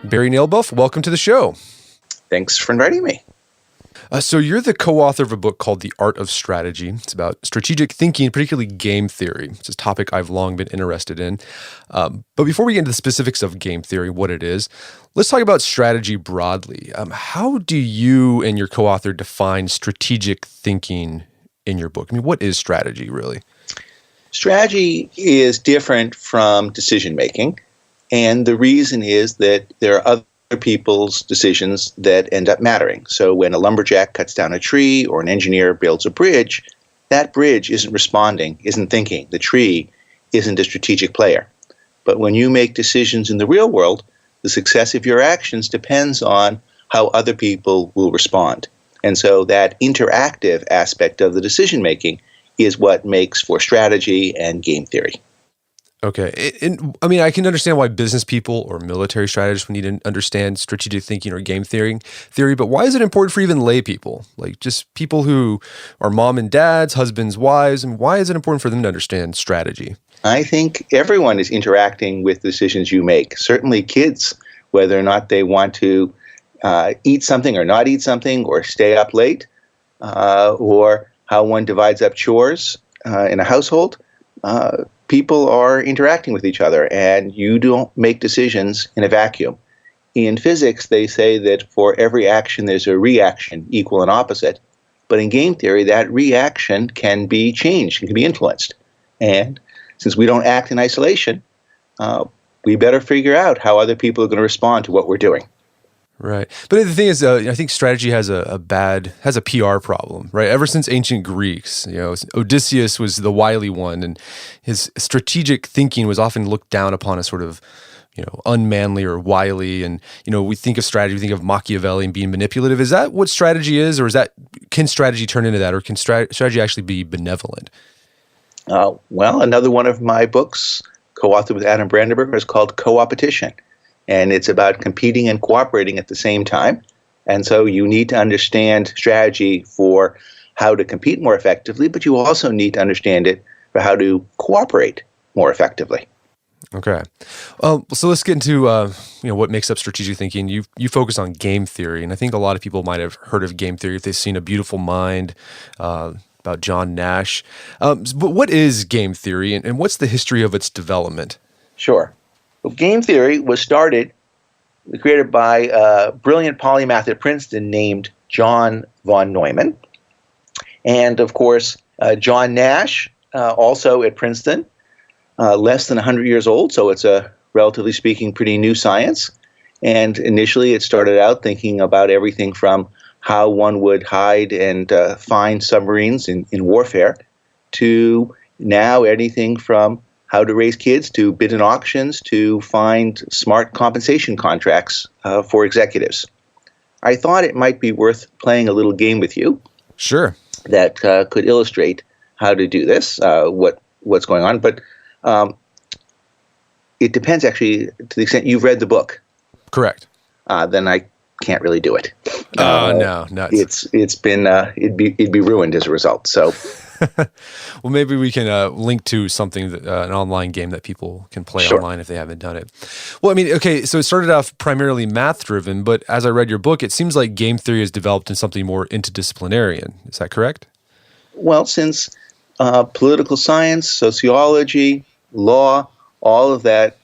Barry Nalebuff, welcome to the show. Thanks for inviting me. So you're the co-author of a book called The Art of Strategy. It's about strategic thinking, particularly game theory. It's a topic I've long been interested in. But before we get into the specifics of game theory, what it is, let's talk about strategy broadly. How do you and your co-author define strategic thinking in your book? I mean, what is strategy really? Strategy is different from decision making. And the reason is that there are other people's decisions that end up mattering. So when a lumberjack cuts down a tree or an engineer builds a bridge, that bridge isn't responding, isn't thinking. The tree isn't a strategic player. But when you make decisions in the real world, the success of your actions depends on how other people will respond. And so that interactive aspect of the decision making is what makes for strategy and game theory. Okay. And I mean, I can understand why business people or military strategists would need to understand strategic thinking or game theory, but why is it important for even lay people? Like just people who are mom and dads, husbands, wives, and why is it important for them to understand strategy? I think everyone is interacting with decisions you make. Certainly kids, whether or not they want to eat something or not eat something or stay up late, or how one divides up chores in a household. People are interacting with each other, and you don't make decisions in a vacuum. In physics, they say that for every action, there's a reaction, equal and opposite. But in game theory, that reaction can be changed, can be influenced. And since we don't act in isolation, we better figure out how other people are going to respond to what we're doing. Right. But the thing is, I think strategy has a PR problem, right? Ever since ancient Greeks, Odysseus was the wily one, and his strategic thinking was often looked down upon as sort of, unmanly or wily. And, we think of strategy, we think of Machiavelli and being manipulative. Is that what strategy is? Or can strategy turn into that? Or can strategy actually be benevolent? Well, another one of my books, co-authored with Adam Brandenburger, is called Co-opetition. And it's about competing and cooperating at the same time. And so you need to understand strategy for how to compete more effectively, but you also need to understand it for how to cooperate more effectively. Okay. So let's get into what makes up strategic thinking. You focus on game theory, and I think a lot of people might have heard of game theory if they've seen A Beautiful Mind about John Nash. But what is game theory, and what's the history of its development? Sure. Well, game theory was created by a brilliant polymath at Princeton named John von Neumann. And, of course, John Nash, also at Princeton, less than 100 years old, so it's a, relatively speaking, pretty new science. And initially it started out thinking about everything from how one would hide and find submarines in warfare to now anything from how to raise kids, to bid in auctions, to find smart compensation contracts for executives. I thought it might be worth playing a little game with you. Sure. That could illustrate how to do this, what's going on. But it depends, actually, to the extent you've read the book. Correct. Then I can't really do it. No, nuts. It's been it'd be ruined as a result. So. Well, maybe we can link to something, an online game that people can play online if they haven't done it. Well, I mean, okay, so it started off primarily math-driven, but as I read your book, it seems like game theory has developed in something more interdisciplinarian. Is that correct? Well, since political science, sociology, law, all of that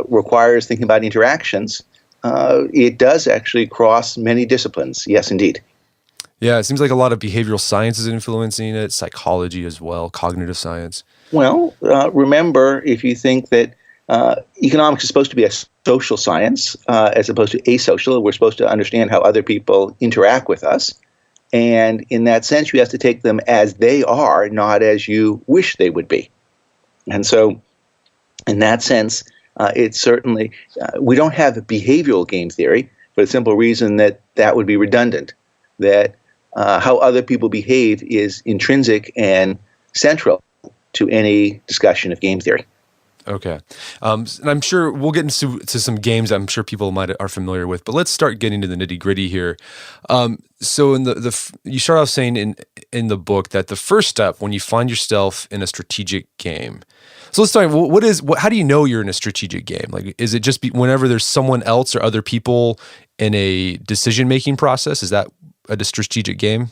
requires thinking about interactions, it does actually cross many disciplines. Yes, indeed. Yeah, it seems like a lot of behavioral science is influencing it, psychology as well, cognitive science. Well, remember, if you think that economics is supposed to be a social science as opposed to asocial, we're supposed to understand how other people interact with us. And in that sense, you have to take them as they are, not as you wish they would be. And so, in that sense, it's certainly, we don't have a behavioral game theory for the simple reason that that would be redundant, that how other people behave is intrinsic and central to any discussion of game theory. Okay. And I'm sure we'll get into some games I'm sure people are familiar with, but let's start getting to the nitty gritty here. So in you start off saying in the book that the first step when you find yourself in a strategic game. So let's start. How do you know you're in a strategic game? Like, is it just whenever there's someone else or other people in a decision-making process? Is that a strategic game?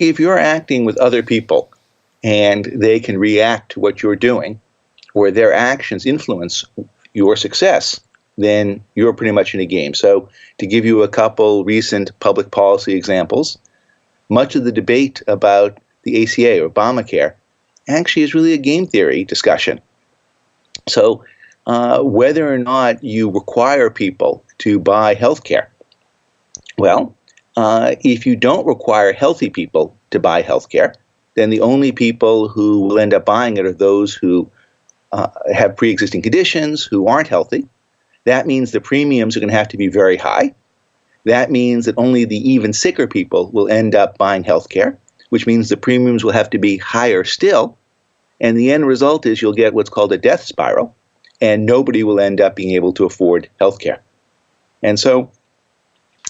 If you're acting with other people and they can react to what you're doing, or their actions influence your success, then you're pretty much in a game. So to give you a couple recent public policy examples, much of the debate about the ACA or Obamacare actually is really a game theory discussion. So whether or not you require people to buy healthcare, well, if you don't require healthy people to buy healthcare, then the only people who will end up buying it are those who have pre-existing conditions, who aren't healthy. That means the premiums are going to have to be very high. That means that only the even sicker people will end up buying healthcare, which means the premiums will have to be higher still. And the end result is you'll get what's called a death spiral, and nobody will end up being able to afford healthcare. And so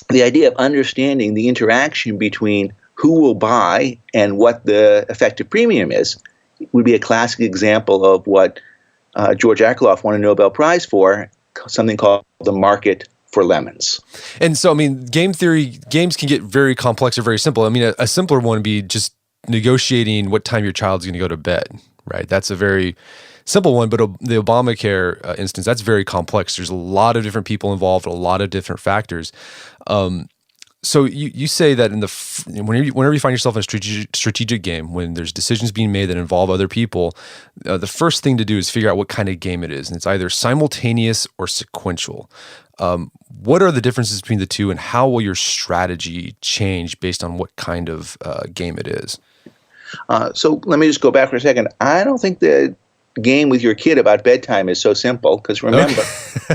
the idea of understanding the interaction between who will buy and what the effective premium is would be a classic example of what George Akerlof won a Nobel Prize for, something called the market for lemons. And so, I mean, game theory, games can get very complex or very simple. I mean, a simpler one would be just negotiating what time your child's going to go to bed, right? That's a very simple one, but the Obamacare instance, that's very complex. There's a lot of different people involved, a lot of different factors. So you say that whenever you find yourself in a strategic game, when there's decisions being made that involve other people, the first thing to do is figure out what kind of game it is. And it's either simultaneous or sequential. What are the differences between the two, and how will your strategy change based on what kind of game it is? So let me just go back for a second. I don't think the game with your kid about bedtime is so simple, because remember,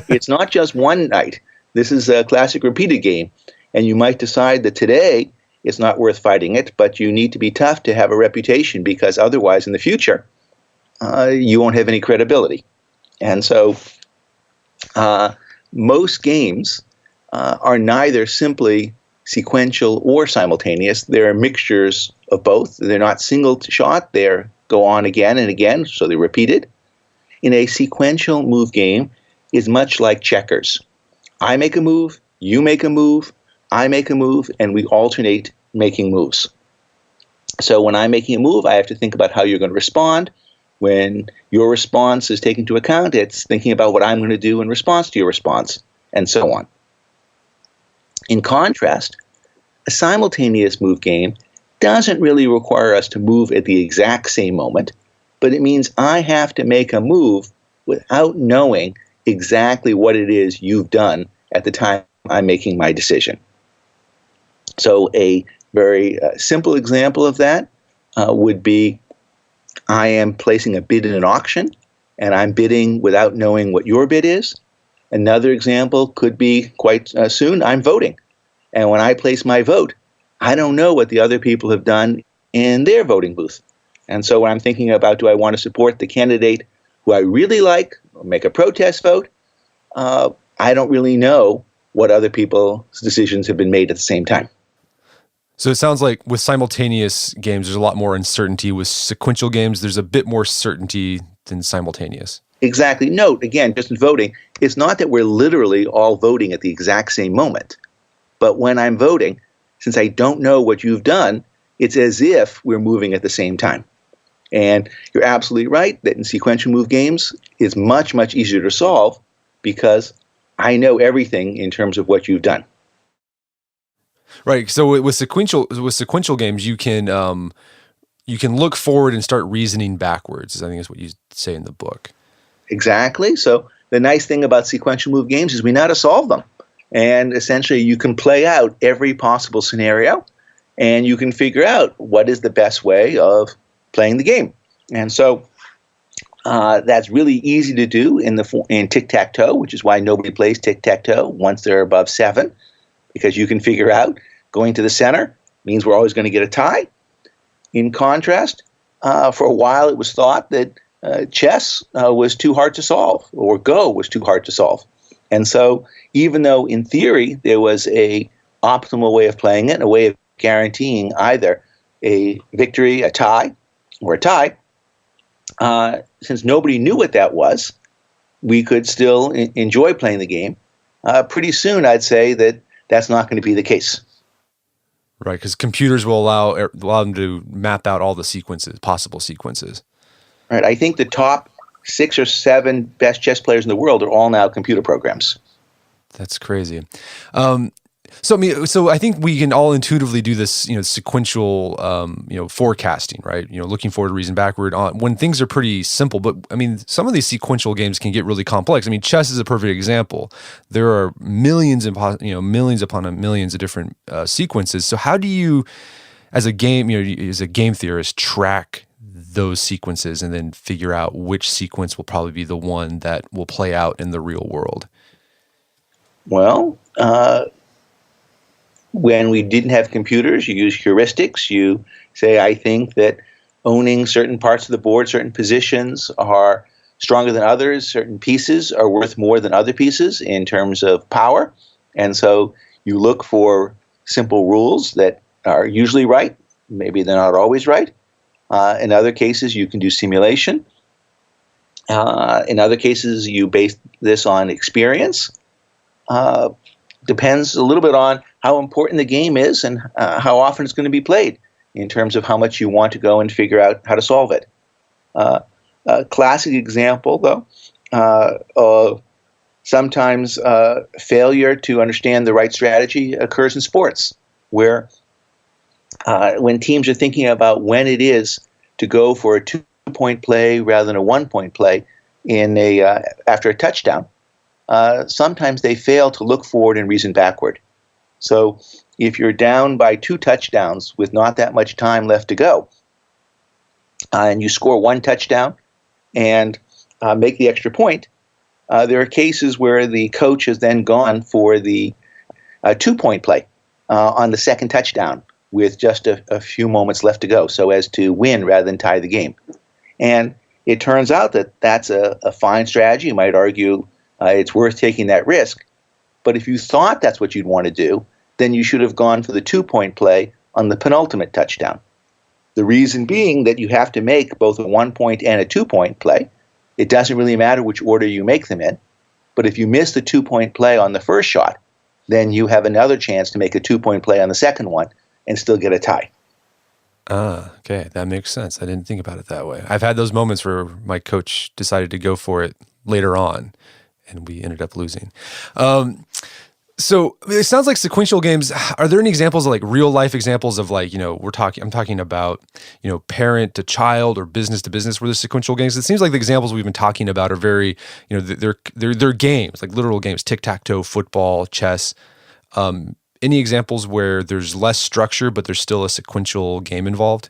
it's not just one night. This is a classic repeated game. And you might decide that today it's not worth fighting it, but you need to be tough to have a reputation, because otherwise in the future you won't have any credibility. And so most games are neither simply sequential or simultaneous. They're mixtures of both. They're not single shot. They go on again and again, so they're repeated. In a sequential move game is much like checkers. I make a move, you make a move, I make a move, and we alternate making moves. So when I'm making a move, I have to think about how you're going to respond. When your response is taken into account, it's thinking about what I'm going to do in response to your response, and so on. In contrast, a simultaneous move game doesn't really require us to move at the exact same moment, but it means I have to make a move without knowing exactly what it is you've done at the time I'm making my decision. So a very simple example of that would be, I am placing a bid in an auction, and I'm bidding without knowing what your bid is. Another example could be quite soon, I'm voting. And when I place my vote, I don't know what the other people have done in their voting booth. And so when I'm thinking about, do I want to support the candidate who I really like, or make a protest vote, I don't really know what other people's decisions have been made at the same time. So it sounds like with simultaneous games, there's a lot more uncertainty. With sequential games, there's a bit more certainty than simultaneous. Exactly. Note, again, just in voting, it's not that we're literally all voting at the exact same moment. But when I'm voting, since I don't know what you've done, it's as if we're moving at the same time. And you're absolutely right that in sequential move games, it's much, much easier to solve, because I know everything in terms of what you've done. Right. So with sequential games, you can look forward and start reasoning backwards, I think is what you say in the book. Exactly. So the nice thing about sequential move games is we know how to solve them. And essentially you can play out every possible scenario, and you can figure out what is the best way of playing the game. And so that's really easy to do in tic-tac-toe, which is why nobody plays tic-tac-toe once they're above 7, because you can figure out going to the center means we're always going to get a tie. In contrast, for a while it was thought that chess was too hard to solve, or Go was too hard to solve. And so even though in theory there was a optimal way of playing it, a way of guaranteeing either a victory, a tie, or a tie, since nobody knew what that was, we could still enjoy playing the game. Pretty soon, I'd say that that's not going to be the case. Right, because computers will allow them to map out all the sequences, possible sequences. Right. I think the top 6 or 7 best chess players in the world are all now computer programs. That's crazy. So I think we can all intuitively do this, sequential, forecasting, right? Looking forward, reason backward on when things are pretty simple. But I mean, some of these sequential games can get really complex. I mean, chess is a perfect example. There are millions upon millions of different sequences. So how do you, as a game theorist, track those sequences and then figure out which sequence will probably be the one that will play out in the real world? Well, when we didn't have computers, you use heuristics. You say, I think that owning certain parts of the board, certain positions are stronger than others, certain pieces are worth more than other pieces in terms of power. And so you look for simple rules that are usually right. Maybe they're not always right. In other cases, you can do simulation. In other cases, you base this on experience. Depends a little bit on how important the game is and how often it's going to be played in terms of how much you want to go and figure out how to solve it. A classic example, though, sometimes failure to understand the right strategy occurs in sports, where when teams are thinking about when it is to go for a 2-point play rather than a 1-point play after a touchdown, sometimes they fail to look forward and reason backward. So if you're down by 2 touchdowns with not that much time left to go, and you score 1 touchdown and make the extra point, there are cases where the coach has then gone for the 2-point play on the second touchdown with just a few moments left to go, so as to win rather than tie the game. And it turns out that that's a fine strategy. You might argue it's worth taking that risk. But if you thought that's what you'd want to do, then you should have gone for the 2-point play on the penultimate touchdown. The reason being that you have to make both a 1-point and a 2-point play. It doesn't really matter which order you make them in. But if you miss the 2-point play on the first shot, then you have another chance to make a 2-point play on the second one and still get a tie. Okay. That makes sense. I didn't think about it that way. I've had those moments where my coach decided to go for it later on, and we ended up losing. So it sounds like sequential games. Are there any examples of like real life examples of like, I'm talking about, parent to child or business to business where there's sequential games? It seems like the examples we've been talking about are very, they're games, like literal games, tic-tac-toe, football, chess. Any examples where there's less structure, but there's still a sequential game involved?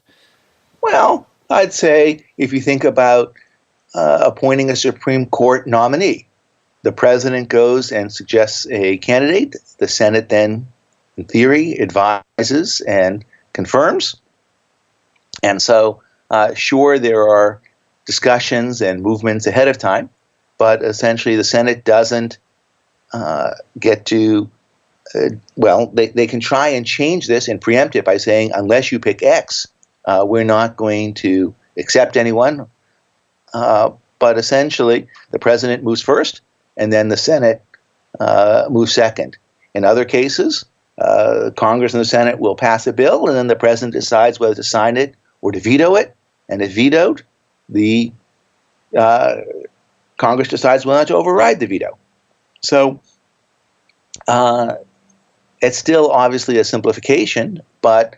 Well, I'd say if you think about appointing a Supreme Court nominee, the president goes and suggests a candidate. The Senate then, in theory, advises and confirms. And so, sure, there are discussions and movements ahead of time, but essentially the Senate doesn't get to, they can try and change this and preempt it by saying, unless you pick X, we're not going to accept anyone. But essentially, the president moves first, and then the Senate moves second. In other cases, Congress and the Senate will pass a bill, and then the president decides whether to sign it or to veto it. And if vetoed, the Congress decides whether to override the veto. So it's still obviously a simplification, but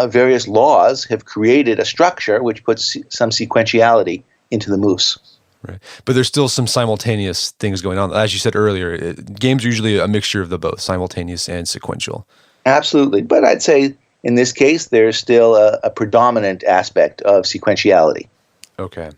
various laws have created a structure which puts some sequentiality into the moves. Right. But there's still some simultaneous things going on. As you said earlier, games are usually a mixture of the both, simultaneous and sequential. Absolutely. But I'd say in this case, there's still a predominant aspect of sequentiality. Okay.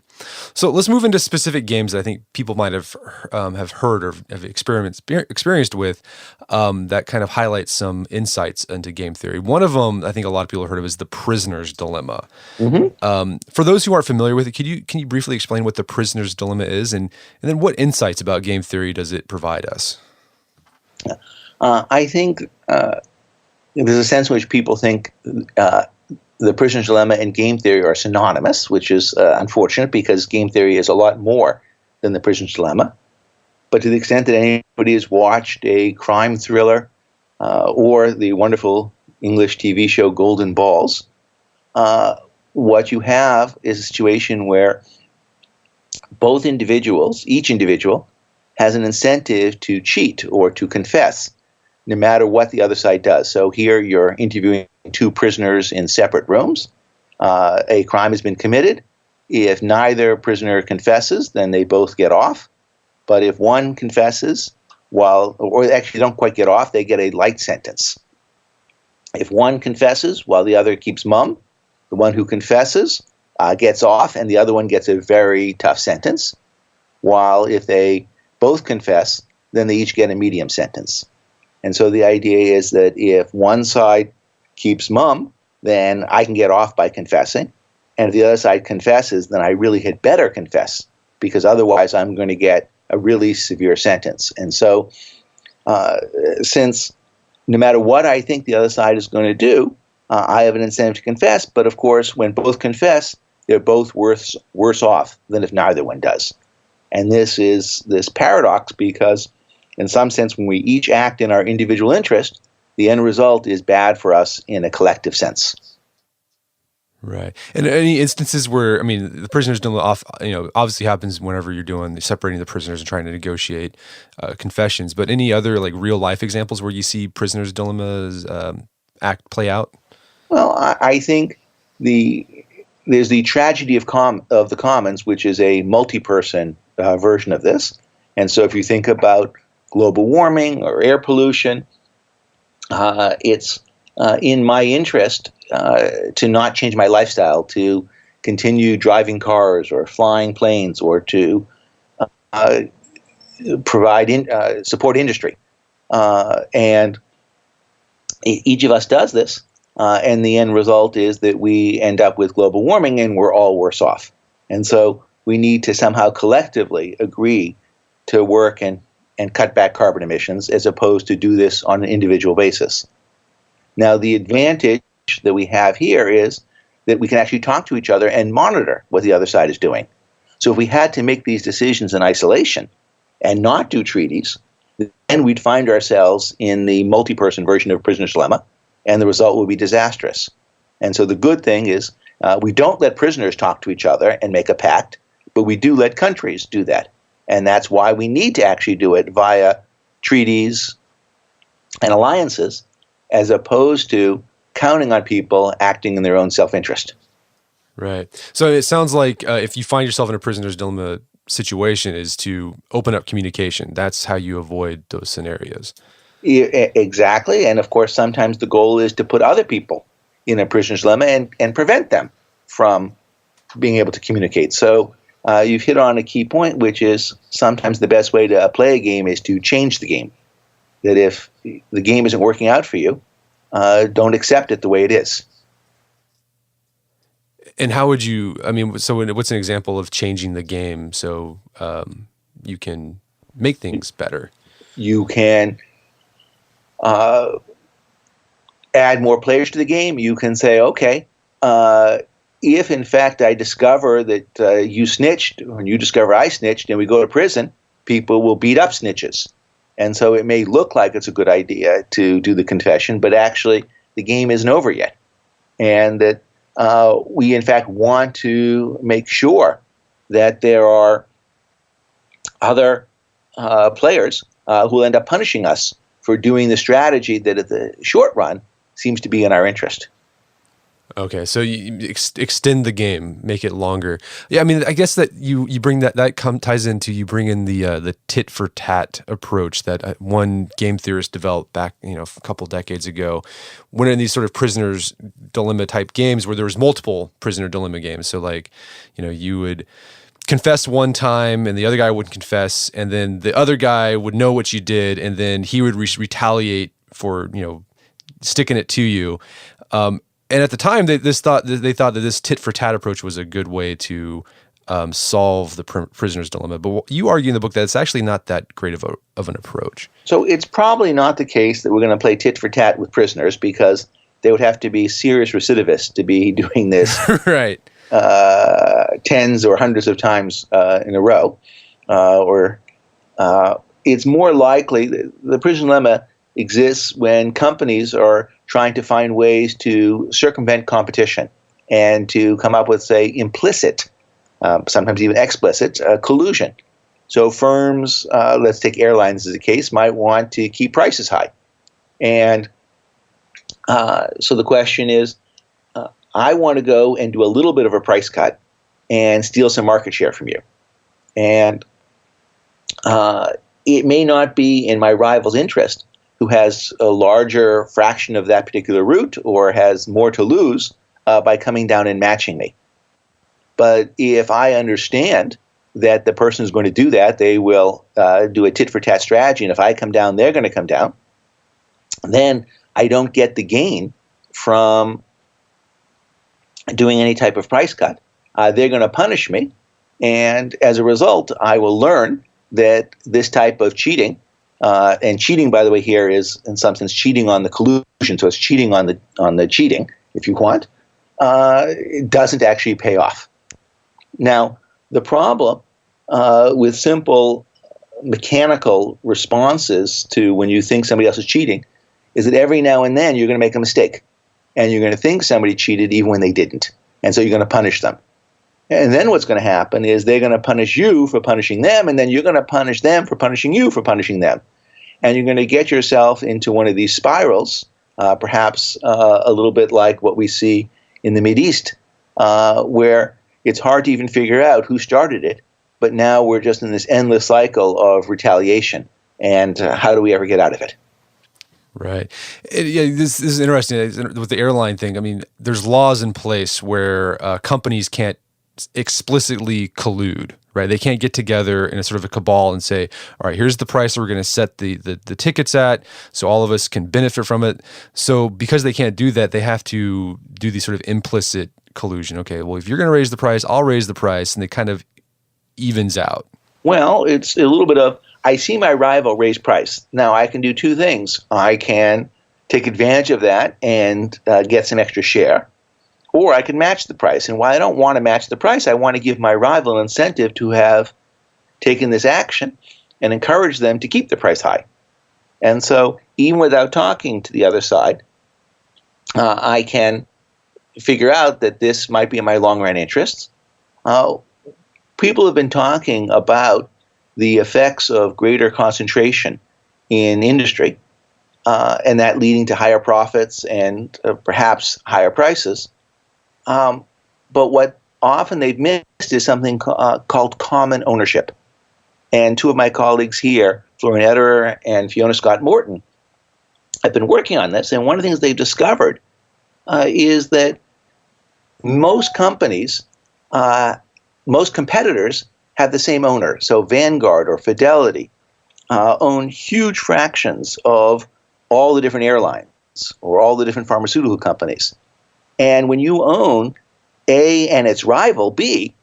So let's move into specific games that I think people might have heard or have experienced with that kind of highlight some insights into game theory. One of them, I think a lot of people have heard of, is the prisoner's dilemma. For those who aren't familiar with it, can you briefly explain what the prisoner's dilemma is, and then what insights about game theory does it provide us? I think there's a sense in which people think the prisoner's dilemma and game theory are synonymous, which is unfortunate because game theory is a lot more than the prisoner's dilemma. But to the extent that anybody has watched a crime thriller or the wonderful English TV show Golden Balls, what you have is a situation where each individual, has an incentive to cheat or to confess, no matter what the other side does. So here you're interviewing two prisoners in separate rooms. A crime has been committed. If neither prisoner confesses, then they both get off. But if one confesses, or actually don't quite get off, they get a light sentence. If one confesses while the other keeps mum, the one who confesses gets off, and the other one gets a very tough sentence. While if they both confess, then they each get a medium sentence. And so the idea is that if one side keeps mum, then I can get off by confessing. And if the other side confesses, then I really had better confess, because otherwise I'm going to get a really severe sentence. And so since no matter what I think the other side is going to do, I have an incentive to confess. But of course, when both confess, they're both worse off than if neither one does. And this is this paradox because, in some sense, when we each act in our individual interest, the end result is bad for us in a collective sense. Right. And any instances where, the prisoner's dilemma, obviously happens whenever you're separating the prisoners and trying to negotiate confessions. But any other real life examples where you see prisoner's dilemmas play out? Well, I think there's the tragedy of the commons, which is a multi-person version of this. And so if you think about global warming or air pollution, it's in my interest to not change my lifestyle, to continue driving cars or flying planes, or to support industry. And each of us does this, and the end result is that we end up with global warming and we're all worse off. And so we need to somehow collectively agree to work and cut back carbon emissions, as opposed to do this on an individual basis. Now, the advantage that we have here is that we can actually talk to each other and monitor what the other side is doing. So if we had to make these decisions in isolation and not do treaties, then we'd find ourselves in the multi-person version of prisoner's dilemma, and the result would be disastrous. And so the good thing is we don't let prisoners talk to each other and make a pact, but we do let countries do that. And that's why we need to actually do it via treaties and alliances, as opposed to counting on people acting in their own self-interest. Right. So it sounds like if you find yourself in a prisoner's dilemma situation, is to open up communication. That's how you avoid those scenarios. Exactly. And of course, sometimes the goal is to put other people in a prisoner's dilemma and prevent them from being able to communicate. So you've hit on a key point, which is sometimes the best way to play a game is to change the game. That if the game isn't working out for you, don't accept it the way it is. And how would you, so what's an example of changing the game so you can make things better? You can add more players to the game. You can say, okay, if in fact I discover that you snitched, or you discover I snitched, and we go to prison, people will beat up snitches. And so it may look like it's a good idea to do the confession, but actually the game isn't over yet. And that we, in fact, want to make sure that there are other players who will end up punishing us for doing the strategy that at the short run seems to be in our interest. Okay, so you extend the game, make it longer. Yeah, I guess that you bring that ties into, you bring in the tit for tat approach that one game theorist developed back a couple decades ago, when in these sort of prisoner's dilemma type games where there was multiple prisoner dilemma games. So you would confess one time and the other guy wouldn't confess, and then the other guy would know what you did, and then he would retaliate for, sticking it to you. And at the time, they thought that this tit for tat approach was a good way to solve the prisoner's dilemma. But you argue in the book that it's actually not that great of an approach. So it's probably not the case that we're going to play tit for tat with prisoners, because they would have to be serious recidivists to be doing this right. Tens or hundreds of times in a row. It's more likely the prison dilemma exists when companies are trying to find ways to circumvent competition and to come up with, say, implicit, sometimes even explicit, collusion. So firms, let's take airlines as a case, might want to keep prices high. And so the question is, I want to go and do a little bit of a price cut and steal some market share from you. And it may not be in my rival's interest, who has a larger fraction of that particular route or has more to lose by coming down and matching me. But if I understand that the person who's going to do that, they will do a tit-for-tat strategy, and if I come down, they're going to come down, then I don't get the gain from doing any type of price cut. They're going to punish me, and as a result, I will learn that this type of cheating, and cheating, by the way, here is in some sense cheating on the collusion, so it's cheating on the cheating, if you want, it doesn't actually pay off. Now, the problem with simple mechanical responses to when you think somebody else is cheating is that every now and then you're going to make a mistake, and you're going to think somebody cheated even when they didn't, and so you're going to punish them. And then what's going to happen is they're going to punish you for punishing them, and then you're going to punish them for punishing you for punishing them. And you're going to get yourself into one of these spirals, perhaps a little bit like what we see in the Mideast, where it's hard to even figure out who started it, but now we're just in this endless cycle of retaliation. And how do we ever get out of it? Right. This is interesting with the airline thing. I mean, there's laws in place where companies can't explicitly collude, right? They can't get together in a sort of a cabal and say, all right, here's the price we're going to set the tickets at so all of us can benefit from it. So because they can't do that, they have to do these sort of implicit collusion. Okay, well, if you're going to raise the price, I'll raise the price, and it kind of evens out. Well, it's a little bit of, I see my rival raise price. Now, I can do two things. I can take advantage of that and get some extra share, or I can match the price. And while I don't want to match the price, I want to give my rival an incentive to have taken this action and encourage them to keep the price high. And so even without talking to the other side, I can figure out that this might be in my long-run interests. People have been talking about the effects of greater concentration in industry, and that leading to higher profits and perhaps higher prices. But what often they've missed is something called common ownership. And two of my colleagues here, Florian Ederer and Fiona Scott Morton, have been working on this. And one of the things they've discovered is that most companies, most competitors have the same owner. So Vanguard or Fidelity own huge fractions of all the different airlines or all the different pharmaceutical companies. And when you own A and its rival B,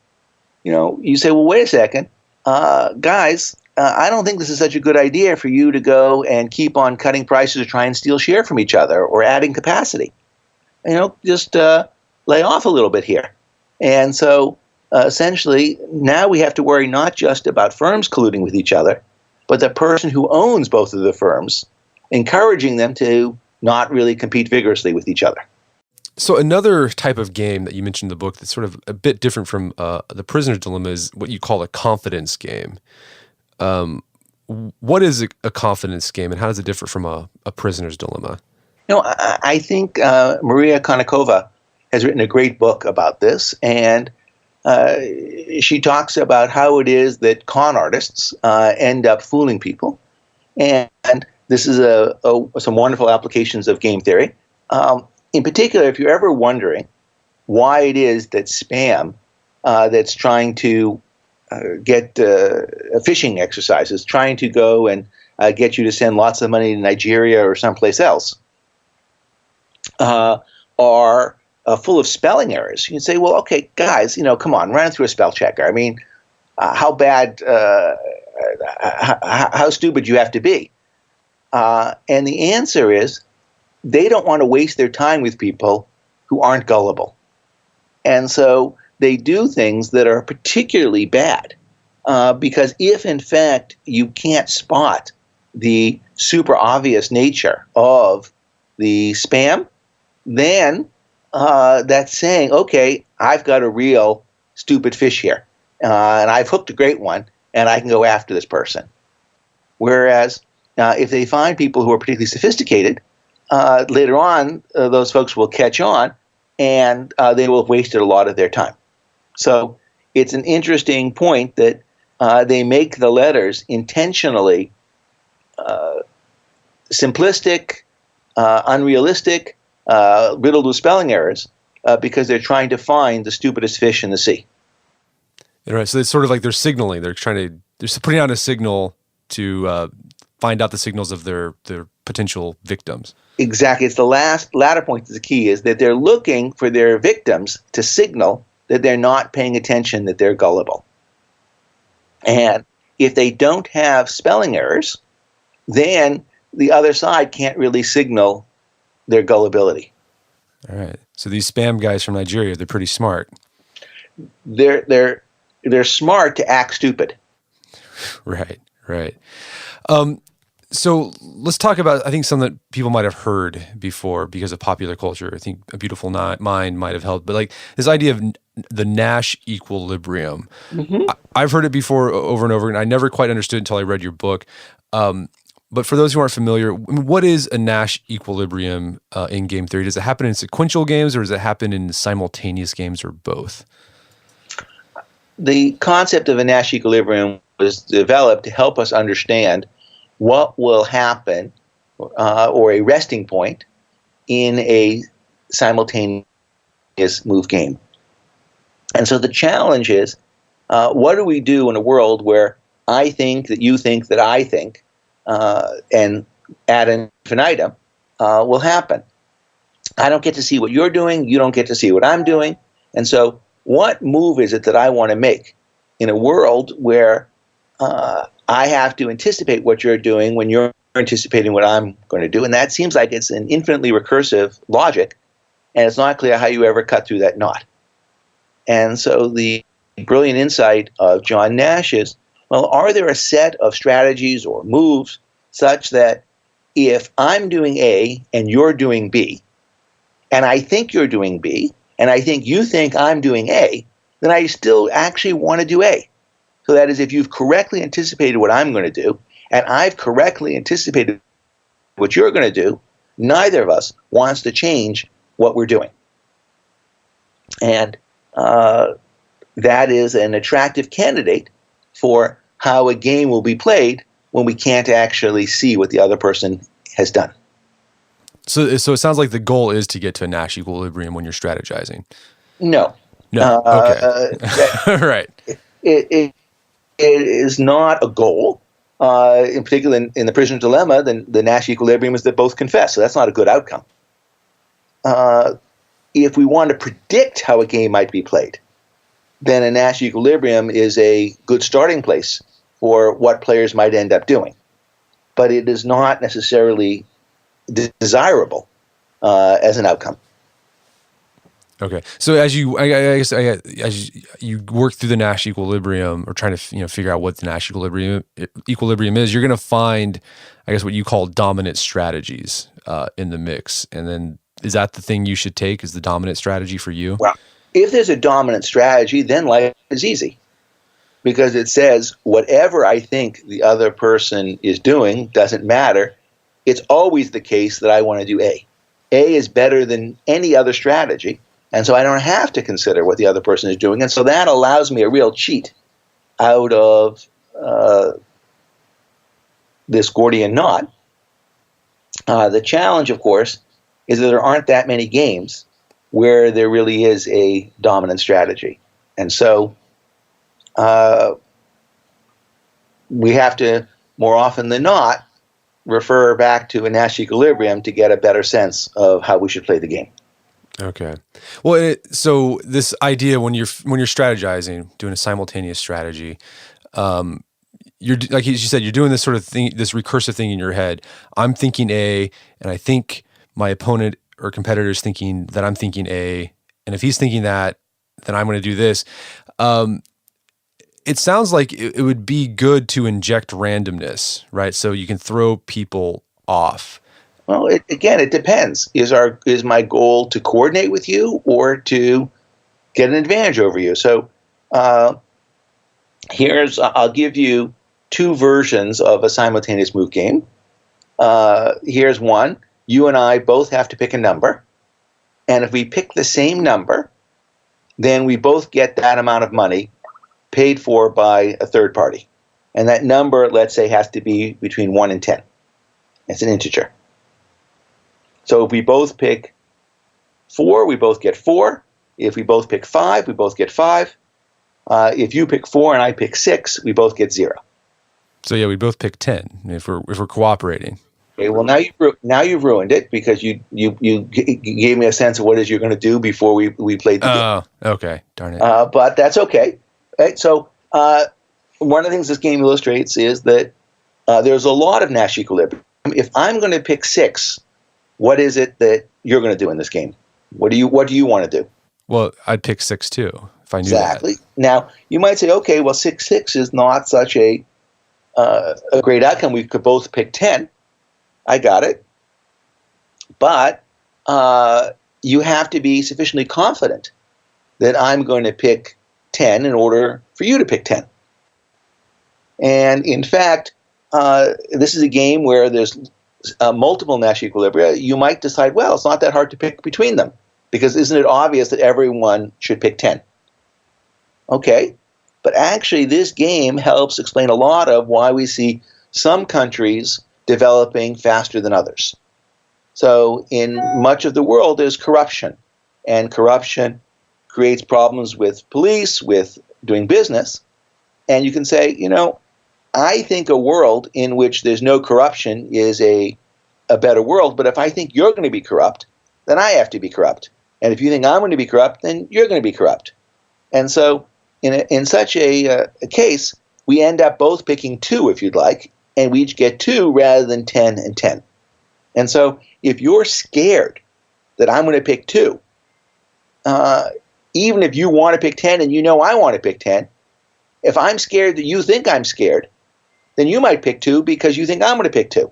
you say, well, wait a second, guys, I don't think this is such a good idea for you to go and keep on cutting prices or try and steal share from each other or adding capacity. Just lay off a little bit here. And so essentially, now we have to worry not just about firms colluding with each other, but the person who owns both of the firms, encouraging them to not really compete vigorously with each other. So another type of game that you mentioned in the book that's sort of a bit different from the prisoner's dilemma is what you call a confidence game. What is a confidence game, and how does it differ from a prisoner's dilemma? I think Maria Konnikova has written a great book about this, and she talks about how it is that con artists end up fooling people. And this is some wonderful applications of game theory. In particular, if you're ever wondering why it is that spam that's trying to get phishing exercises, trying to go and get you to send lots of money to Nigeria or someplace else, are full of spelling errors. You can say, well, okay, guys, come on, run it through a spell checker. I mean, how bad, how stupid you have to be? And the answer is they don't want to waste their time with people who aren't gullible. And so they do things that are particularly bad because if, in fact, you can't spot the super obvious nature of the spam, then that's saying, okay, I've got a real stupid fish here, and I've hooked a great one, and I can go after this person. Whereas if they find people who are particularly sophisticated, later on, those folks will catch on, and they will have wasted a lot of their time. So it's an interesting point that they make the letters intentionally simplistic, unrealistic, riddled with spelling errors, because they're trying to find the stupidest fish in the sea. Right. So it's sort of like they're signaling. They're putting out a signal to find out the signals of their potential victims. Exactly. It's the latter point that's the key, is that they're looking for their victims to signal that they're not paying attention, that they're gullible. And if they don't have spelling errors, then the other side can't really signal their gullibility. All right. So these spam guys from Nigeria, they're pretty smart. They're smart to act stupid. Right. So let's talk about, I think, something that people might have heard before because of popular culture. I think A Beautiful Mind might have helped. But like this idea of the Nash equilibrium. Mm-hmm. I've heard it before over and over, and I never quite understood until I read your book. But for those who aren't familiar, what is a Nash equilibrium in game theory? Does it happen in sequential games, or does it happen in simultaneous games, or both? The concept of a Nash equilibrium was developed to help us understand what will happen or a resting point in a simultaneous move game. And so the challenge is, what do we do in a world where I think that you think that I think, and ad infinitum will happen? I don't get to see what you're doing. You don't get to see what I'm doing. And so what move is it that I want to make in a world where I have to anticipate what you're doing when you're anticipating what I'm going to do? And that seems like it's an infinitely recursive logic, and it's not clear how you ever cut through that knot. And so the brilliant insight of John Nash is, well, are there a set of strategies or moves such that if I'm doing A and you're doing B, and I think you're doing B, and I think you think I'm doing A, then I still actually want to do A. So that is, if you've correctly anticipated what I'm going to do, and I've correctly anticipated what you're going to do, neither of us wants to change what we're doing. And that is an attractive candidate for how a game will be played when we can't actually see what the other person has done. So it sounds like the goal is to get to a Nash equilibrium when you're strategizing. No. Okay. Right. It is not a goal. In particular, in the prisoner's dilemma, the Nash equilibrium is that both confess. So that's not a good outcome. If we want to predict how a game might be played, then a Nash equilibrium is a good starting place for what players might end up doing. But it is not necessarily desirable as an outcome. Okay, so as you work through the Nash equilibrium, or trying to figure out what the Nash equilibrium is, you're going to find, I guess, what you call dominant strategies in the mix. And then is that the thing you should take, is the dominant strategy for you? Well, if there's a dominant strategy, then life is easy, because it says whatever I think the other person is doing doesn't matter. It's always the case that I want to do A. A is better than any other strategy. And so I don't have to consider what the other person is doing. And so that allows me a real cheat out of this Gordian knot. The challenge, of course, is that there aren't that many games where there really is a dominant strategy. And so we have to, more often than not, refer back to a Nash equilibrium to get a better sense of how we should play the game. Okay. Well, so this idea when you're strategizing, doing a simultaneous strategy, you're like you said, you're doing this sort of thing, this recursive thing in your head. I'm thinking A, and I think my opponent or competitor is thinking that I'm thinking A, and if he's thinking that, then I'm going to do this. It sounds like it would be good to inject randomness, right? So you can throw people off. Well, it depends. Is my goal to coordinate with you or to get an advantage over you? So I'll give you two versions of a simultaneous move game. Here's one. You and I both have to pick a number. And if we pick the same number, then we both get that amount of money paid for by a third party. And that number, let's say, has to be between 1 and 10. It's an integer. So if we both pick 4, we both get 4. If we both pick 5, we both get 5. If you pick 4 and I pick 6, we both get 0. So yeah, we both pick 10 if we're cooperating. Okay. Well, now you've ruined it because you gave me a sense of what it is you're going to do before we played the game. Oh, okay. Darn it. But that's okay. Right? So one of the things this game illustrates is that there's a lot of Nash equilibrium. If I'm going to pick 6, what is it that you're going to do in this game? What do you want to do? Well, I'd pick 6 too if I knew exactly. that. Now you might say, okay, well, 6 is not such a great outcome. We could both pick 10. I got it. But you have to be sufficiently confident that I'm going to pick 10 in order for you to pick 10. And in fact, this is a game where there's multiple Nash equilibria. You might decide, well, it's not that hard to pick between them because isn't it obvious that everyone should pick 10? Okay, but actually this game helps explain a lot of why we see some countries developing faster than others. So in much of the world, there's corruption, and corruption creates problems with police, with doing business. And you can say, I think a world in which there's no corruption is a better world, but if I think you're going to be corrupt, then I have to be corrupt. And if you think I'm going to be corrupt, then you're going to be corrupt. And so in such a case, we end up both picking 2, if you'd like, and we each get 2 rather than 10 and 10. And so if you're scared that I'm going to pick 2, even if you want to pick 10 and I want to pick 10, if I'm scared that you think I'm scared, then you might pick 2 because you think I'm going to pick 2.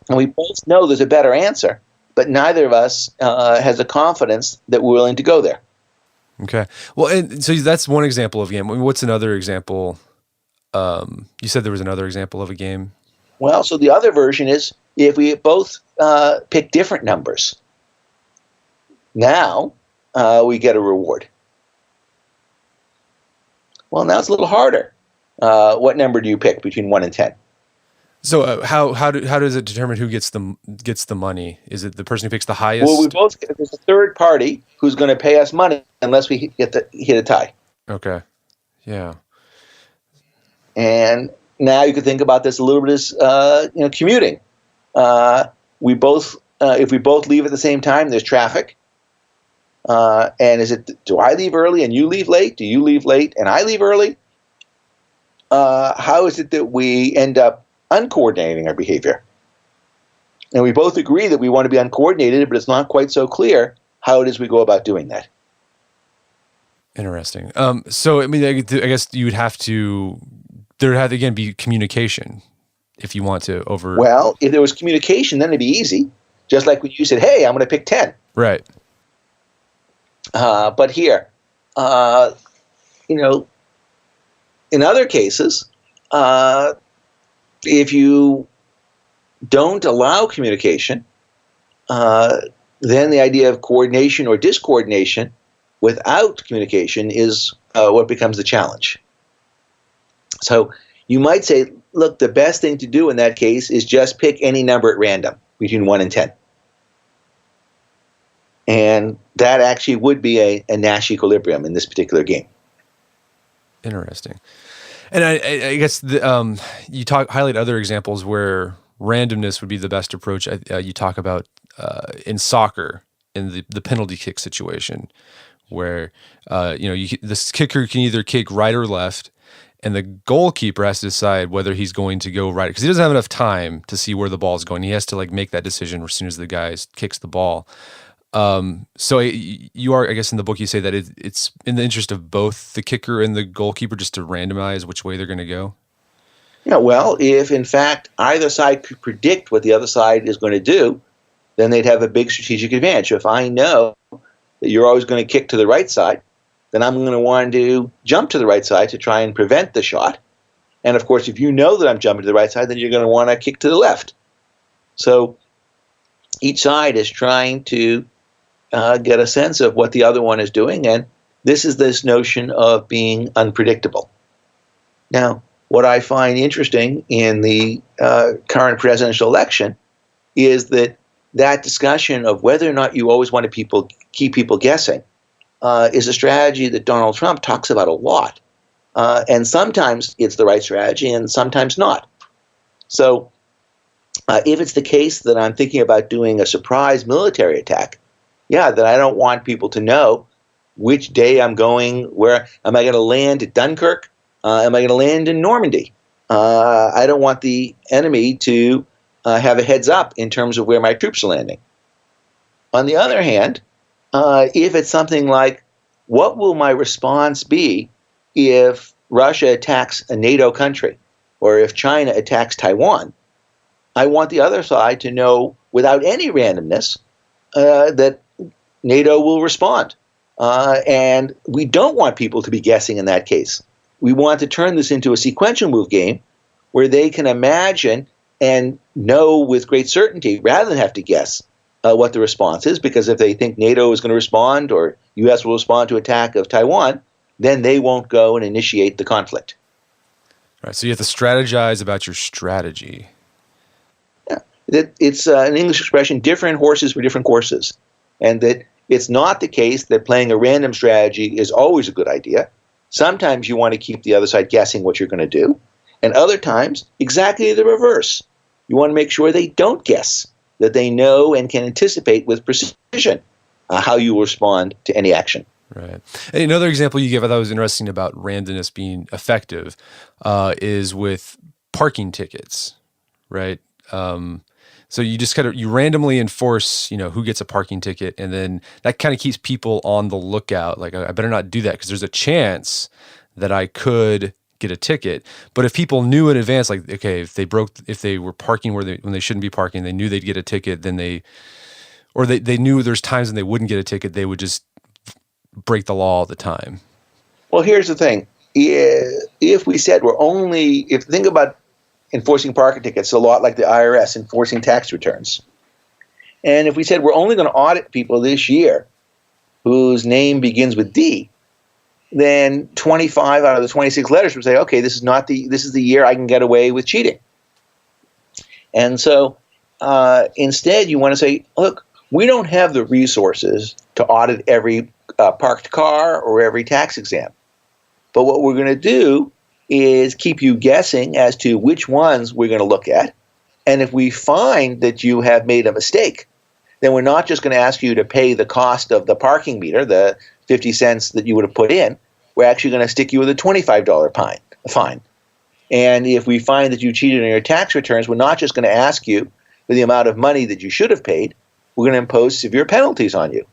And we both know there's a better answer, but neither of us has a confidence that we're willing to go there. Okay. Well, and so that's one example of a game. What's another example? You said there was another example of a game. Well, so the other version is if we both pick different numbers. Now we get a reward. Well, now it's a little harder. What number do you pick between 1 and 10? So how does it determine who gets the money? Is it the person who picks the highest? Well, there's a third party who's going to pay us money unless we hit a tie. Okay. Yeah. And now you could think about this a little bit as commuting. If we both leave at the same time, there's traffic. And do I leave early and you leave late? Do you leave late and I leave early? How is it that we end up uncoordinating our behavior? And we both agree that we want to be uncoordinated, but it's not quite so clear how it is we go about doing that. Interesting. So, I mean, I guess you would have to, there would have to, again, be communication if you want to over... Well, if there was communication, then it'd be easy. Just like when you said, hey, I'm going to pick 10. Right. But here, in other cases, if you don't allow communication, then the idea of coordination or discoordination without communication is what becomes the challenge. So you might say, look, the best thing to do in that case is just pick any number at random between 1 and 10. And that actually would be a Nash equilibrium in this particular game. Interesting. And I guess you highlight other examples where randomness would be the best approach. You talk about in soccer in the penalty kick situation, where this kicker can either kick right or left, and the goalkeeper has to decide whether he's going to go right because he doesn't have enough time to see where the ball is going. He has to make that decision as soon as the guy kicks the ball. So you are, I guess, in the book you say that it's in the interest of both the kicker and the goalkeeper just to randomize which way they're going to go. Yeah, well, if in fact either side could predict what the other side is going to do, then they'd have a big strategic advantage. If I know that you're always going to kick to the right side, then I'm going to want to jump to the right side to try and prevent the shot. And of course, if you know that I'm jumping to the right side, then you're going to want to kick to the left. So each side is trying to get a sense of what the other one is doing, and this notion of being unpredictable. Now, what I find interesting in the current presidential election is that discussion of whether or not you always want to keep people guessing is a strategy that Donald Trump talks about a lot, and sometimes it's the right strategy, and sometimes not. So, if it's the case that I'm thinking about doing a surprise military attack, that I don't want people to know which day I'm going, where am I going to land at Dunkirk? Am I going to land in Normandy? I don't want the enemy to have a heads up in terms of where my troops are landing. On the other hand, if it's something like, what will my response be if Russia attacks a NATO country or if China attacks Taiwan? I want the other side to know without any randomness that NATO will respond. And we don't want people to be guessing in that case. We want to turn this into a sequential move game where they can imagine and know with great certainty rather than have to guess what the response is, because if they think NATO is going to respond or U.S. will respond to attack of Taiwan, then they won't go and initiate the conflict. Right. So you have to strategize about your strategy. Yeah. It's an English expression, different horses for different courses. And that it's not the case that playing a random strategy is always a good idea. Sometimes you want to keep the other side guessing what you're going to do. And other times, exactly the reverse. You want to make sure they don't guess, that they know and can anticipate with precision how you will respond to any action. Right. And another example you give I thought was interesting about randomness being effective is with parking tickets, right? So you just you randomly enforce, who gets a parking ticket, and then that kind of keeps people on the lookout. Like, I better not do that because there's a chance that I could get a ticket. But if people knew in advance, like, okay, if they were parking when they shouldn't be parking, they knew they'd get a ticket, then they knew there's times when they wouldn't get a ticket, they would just break the law all the time. Well, here's the thing. If we said think about enforcing parking tickets a lot like the IRS enforcing tax returns. And if we said we're only going to audit people this year whose name begins with D, then 25 out of the 26 letters would say, okay, this is the year I can get away with cheating. And so instead you want to say, look, we don't have the resources to audit every parked car or every tax exam. But what we're going to do is keep you guessing as to which ones we're going to look at. And if we find that you have made a mistake, then we're not just going to ask you to pay the cost of the parking meter, the 50 cents that you would have put in. We're actually going to stick you with a $25 fine. And if we find that you cheated on your tax returns, we're not just going to ask you for the amount of money that you should have paid. We're going to impose severe penalties on you.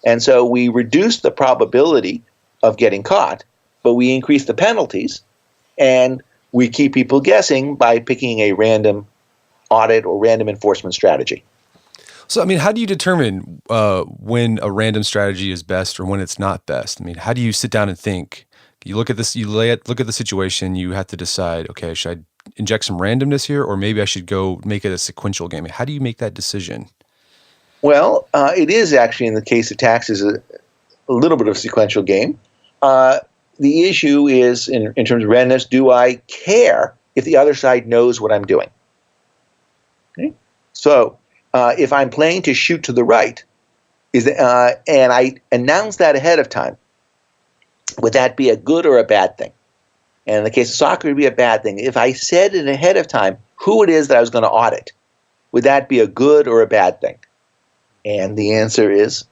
And so we reduce the probability of getting caught, but we increase the penalties. And we keep people guessing by picking a random audit or random enforcement strategy. So, how do you determine when a random strategy is best or when it's not best? How do you sit down and think? You look at this, look at the situation, you have to decide, okay, should I inject some randomness here, or maybe I should go make it a sequential game? How do you make that decision? Well, it is actually, in the case of taxes, a little bit of a sequential game. The issue is, in terms of randomness, do I care if the other side knows what I'm doing? Okay? So if I'm playing to shoot to the right, and I announce that ahead of time, would that be a good or a bad thing? And in the case of soccer, it would be a bad thing. If I said it ahead of time who it is that I was going to audit, would that be a good or a bad thing? And the answer is,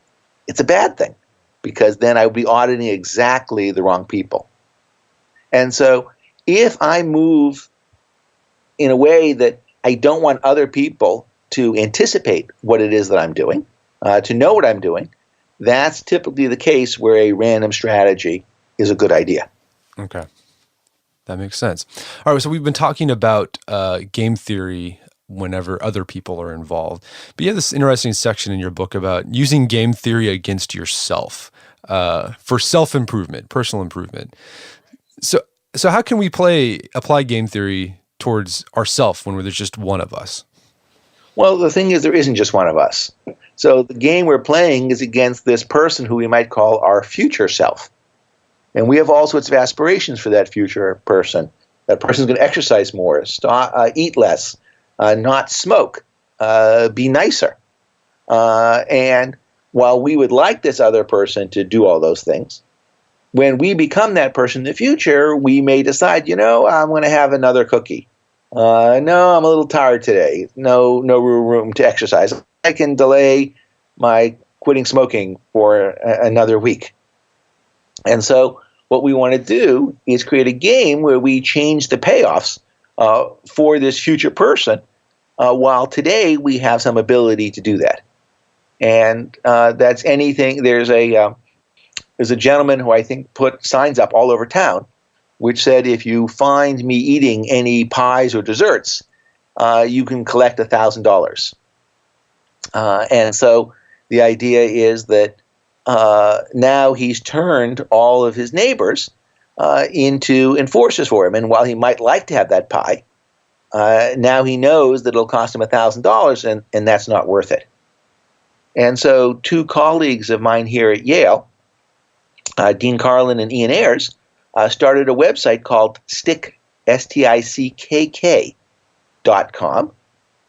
it's a bad thing, because then I would be auditing exactly the wrong people. And so if I move in a way that I don't want other people to anticipate what it is that I'm doing, to know what I'm doing, that's typically the case where a random strategy is a good idea. Okay. That makes sense. All right, so we've been talking about game theory whenever other people are involved. But you have this interesting section in your book about using game theory against yourself for self-improvement, personal improvement. So how can we apply game theory towards ourself when there's just one of us? Well, the thing is, there isn't just one of us. So the game we're playing is against this person who we might call our future self. And we have all sorts of aspirations for that future person. That person's going to exercise more, eat less, not smoke, be nicer. And while we would like this other person to do all those things, when we become that person in the future, we may decide, I'm going to have another cookie. No, I'm a little tired today. No room to exercise. I can delay my quitting smoking for another week. And so what we want to do is create a game where we change the payoffs for this future person, while today we have some ability to do that. And that's anything. There's a gentleman who I think put signs up all over town which said, if you find me eating any pies or desserts, you can collect $1,000. And so the idea is that now he's turned all of his neighbors into enforcers for him. And while he might like to have that pie, now he knows that it'll cost him $1,000, and that's not worth it. And so two colleagues of mine here at Yale, Dean Carlin and Ian Ayres, started a website called Stick, STICKK.com.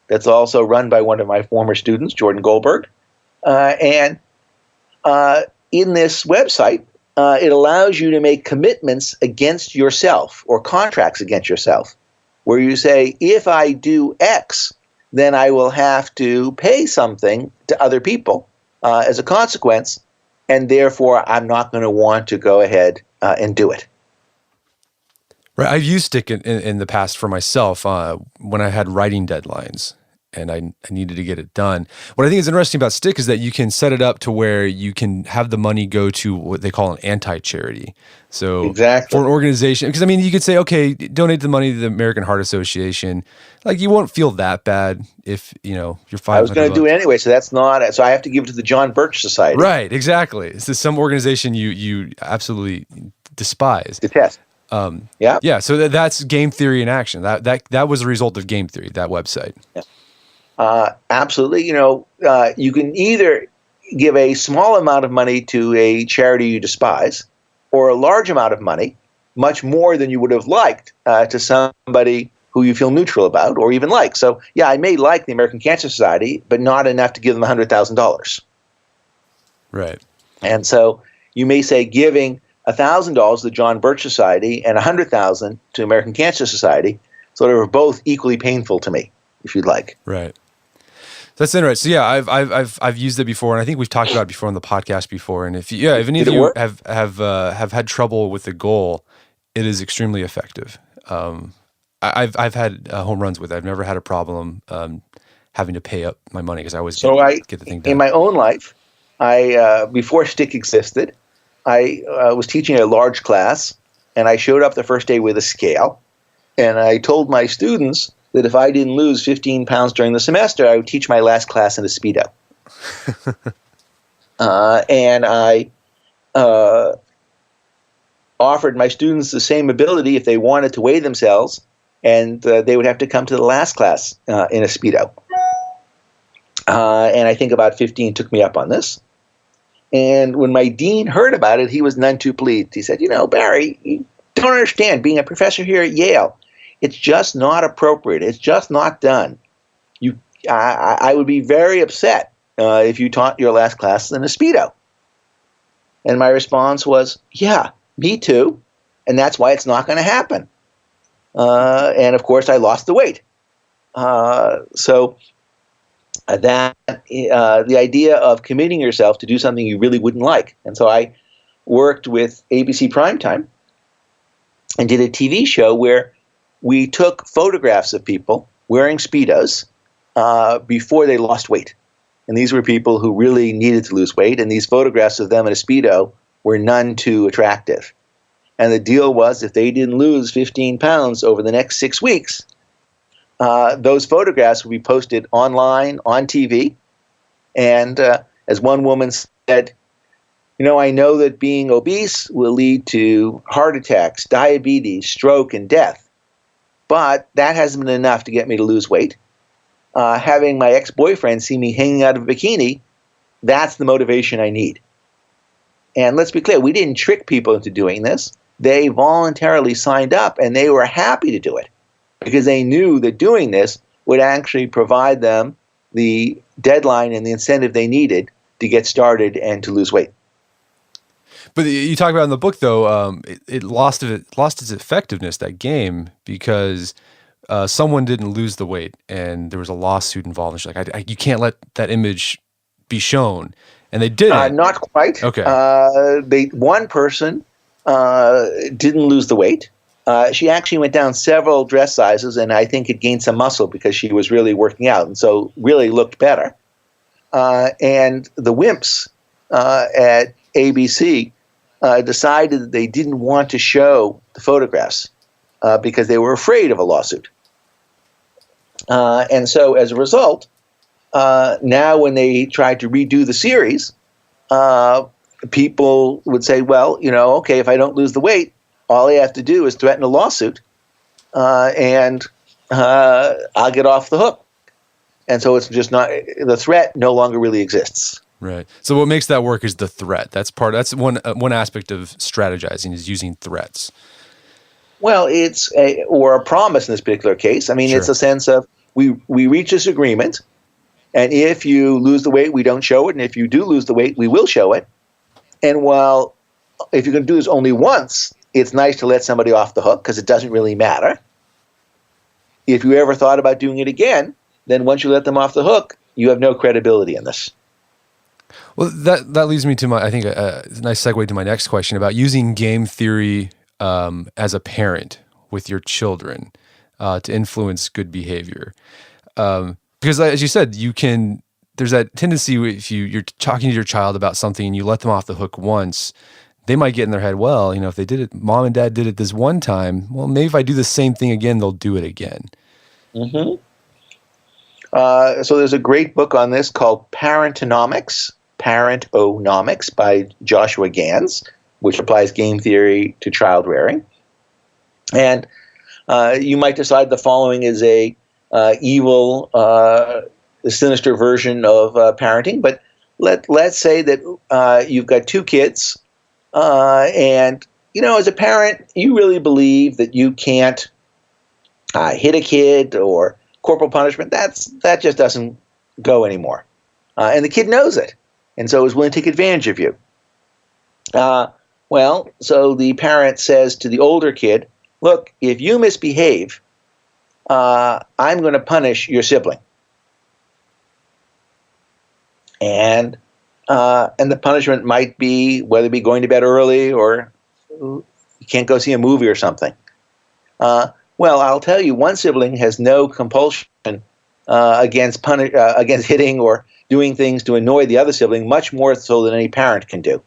That's also run by one of my former students, Jordan Goldberg. And in this website, it allows you to make commitments against yourself or contracts against yourself, where you say, if I do X, then I will have to pay something to other people as a consequence, and therefore I'm not going to want to go ahead and do it. Right. I've used Stick in the past for myself when I had writing deadlines and I needed to get it done. What I think is interesting about Stick is that you can set it up to where you can have the money go to what they call an anti-charity. So exactly. For an organization, because you could say, okay, donate the money to the American Heart Association. Like, you won't feel that bad if, you're $500. I was going to do it anyway, so that's not, so I have to give it to the John Birch Society. Right, exactly. This is some organization you absolutely despise. Detest. Yeah. So that's game theory in action. That was a result of game theory, that website. Yeah. Absolutely. You can either give a small amount of money to a charity you despise, or a large amount of money, much more than you would have liked, to somebody who you feel neutral about or even like. So, yeah, I may like the American Cancer Society, but not enough to give them $100,000. Right. And so you may say giving $1,000 to the John Birch Society and $100,000 to American Cancer Society, so they were both equally painful to me, if you'd like. Right. That's interesting. So yeah, I've used it before, and I think we've talked about it before on the podcast before. And if any of you have had trouble with the goal, it is extremely effective. I've had home runs with it. I've never had a problem having to pay up my money because I always get the thing done. In my own life, before Stick existed, I was teaching a large class, and I showed up the first day with a scale, and I told my students that if I didn't lose 15 pounds during the semester, I would teach my last class in a Speedo. And I offered my students the same ability if they wanted to weigh themselves, and they would have to come to the last class in a Speedo. And I think about 15 took me up on this. And when my dean heard about it, he was none too pleased. He said, Barry, you don't understand. Being a professor here at Yale, it's just not appropriate. It's just not done. I would be very upset if you taught your last class in a Speedo. And my response was, yeah, me too. and that's why it's not going to happen. And of course, I lost the weight. So that the idea of committing yourself to do something you really wouldn't like. And so I worked with ABC Primetime and did a TV show where we took photographs of people wearing Speedos before they lost weight. And these were people who really needed to lose weight, and these photographs of them in a Speedo were none too attractive. And the deal was, if they didn't lose 15 pounds over the next 6 weeks, those photographs would be posted online, on TV. And as one woman said, I know that being obese will lead to heart attacks, diabetes, stroke, and death. But that hasn't been enough to get me to lose weight. Having my ex-boyfriend see me hanging out of a bikini, that's the motivation I need. And let's be clear, we didn't trick people into doing this. They voluntarily signed up, and they were happy to do it because they knew that doing this would actually provide them the deadline and the incentive they needed to get started and to lose weight. But you talk about in the book, though, it lost its effectiveness, that game, because someone didn't lose the weight, and there was a lawsuit involved. And she's like, you can't let that image be shown, and they didn't. Not quite. Okay. One person didn't lose the weight. She actually went down several dress sizes, and I think it gained some muscle because she was really working out, and so really looked better. And the wimps at ABC decided that they didn't want to show the photographs because they were afraid of a lawsuit. And so as a result, now when they tried to redo the series, people would say, well, okay, if I don't lose the weight, all I have to do is threaten a lawsuit, and I'll get off the hook. And so it's just not, the threat no longer really exists. Right. So what makes that work is the threat. That's one aspect of strategizing, is using threats. Well, it's a promise in this particular case. I mean, Sure. It's a sense of we reach this agreement, and if you lose the weight, we don't show it, and if you do lose the weight, we will show it. And while if you can do this only once, it's nice to let somebody off the hook because it doesn't really matter. If you ever thought about doing it again, then once you let them off the hook, you have no credibility in this. Well, that leads me to I think a nice segue to my next question about using game theory as a parent with your children to influence good behavior. Because as you said, there's that tendency if you're talking to your child about something and you let them off the hook once, they might get in their head, well, if they did it, mom and dad did it this one time, well, maybe if I do the same thing again, they'll do it again. Mm-hmm. So there's a great book on this called Parentonomics by Joshua Gans, which applies game theory to child rearing. And you might decide the following is a evil, sinister version of parenting, but let's say that you've got two kids, and as a parent, you really believe that you can't hit a kid or corporal punishment. That just doesn't go anymore, and the kid knows it, and so is willing to take advantage of you. So the parent says to the older kid, look, if you misbehave, I'm going to punish your sibling. And the punishment might be whether it be going to bed early or you can't go see a movie or something. I'll tell you, one sibling has no compulsion against hitting or doing things to annoy the other sibling, much more so than any parent can do.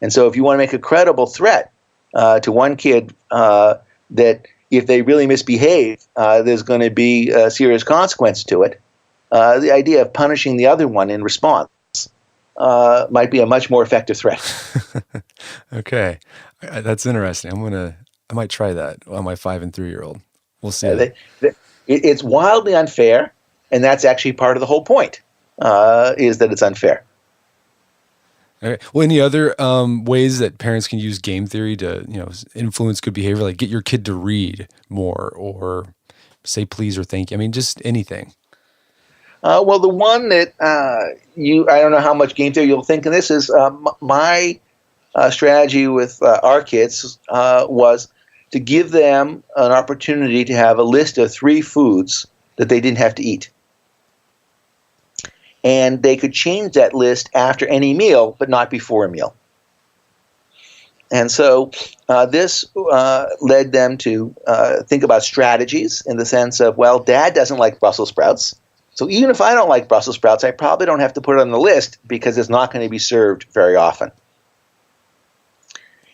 And so if you want to make a credible threat to one kid that if they really misbehave, there's going to be a serious consequence to it, the idea of punishing the other one in response might be a much more effective threat. Okay. That's interesting. I might try that on my 5 and 3-year-old. We'll see. It's wildly unfair, and that's actually part of the whole point, is that it's unfair. Okay. Well, any other ways that parents can use game theory to, influence good behavior, like get your kid to read more or say please or thank you? I mean, just anything. The one that I don't know how much game theory you'll think of this is my strategy with our kids was to give them an opportunity to have a list of 3 foods that they didn't have to eat. And they could change that list after any meal, but not before a meal. And so this led them to think about strategies in the sense of, well, Dad doesn't like Brussels sprouts. So even if I don't like Brussels sprouts, I probably don't have to put it on the list because it's not going to be served very often.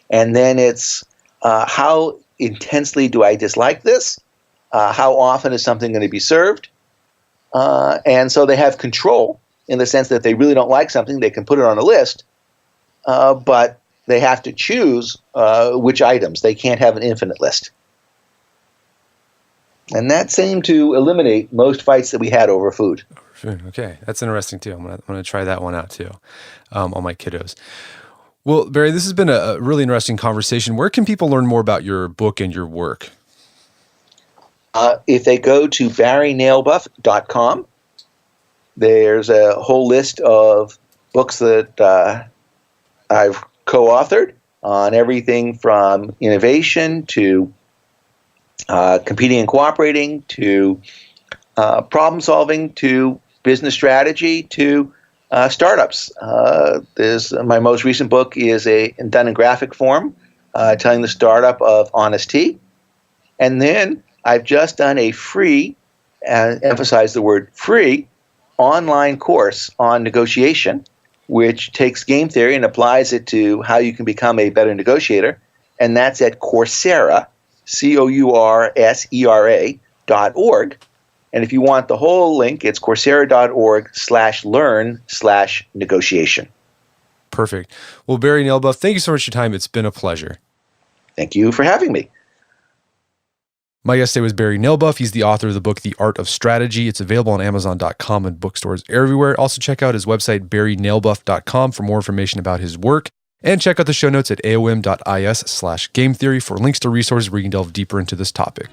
And then it's how intensely do I dislike this? How often is something going to be served? And so they have control in the sense that if they really don't like something, they can put it on a list, but they have to choose which items. They can't have an infinite list. And that seemed to eliminate most fights that we had over food. Okay, that's interesting too. I'm gonna try that one out too on my kiddos. Well, Barry, this has been a really interesting conversation. Where can people learn more about your book and your work? If they go to barrynalebuff.com, there's a whole list of books that I've co-authored on everything from innovation to competing and cooperating to problem solving to business strategy to startups. My most recent book is done in graphic form, telling the startup of Honesty. And then I've just done a free, emphasize the word free, online course on negotiation, which takes game theory and applies it to how you can become a better negotiator. And that's at Coursera, Coursera.org. And if you want the whole link, it's coursera.org/learn/negotiation. Perfect. Well, Barry Nalebuff, thank you so much for your time. It's been a pleasure. Thank you for having me. My guest today was Barry Nalebuff. He's the author of the book, The Art of Strategy. It's available on Amazon.com and bookstores everywhere. Also check out his website, barrynalebuff.com, for more information about his work. And check out the show notes at aom.is/game theory for links to resources where you can delve deeper into this topic.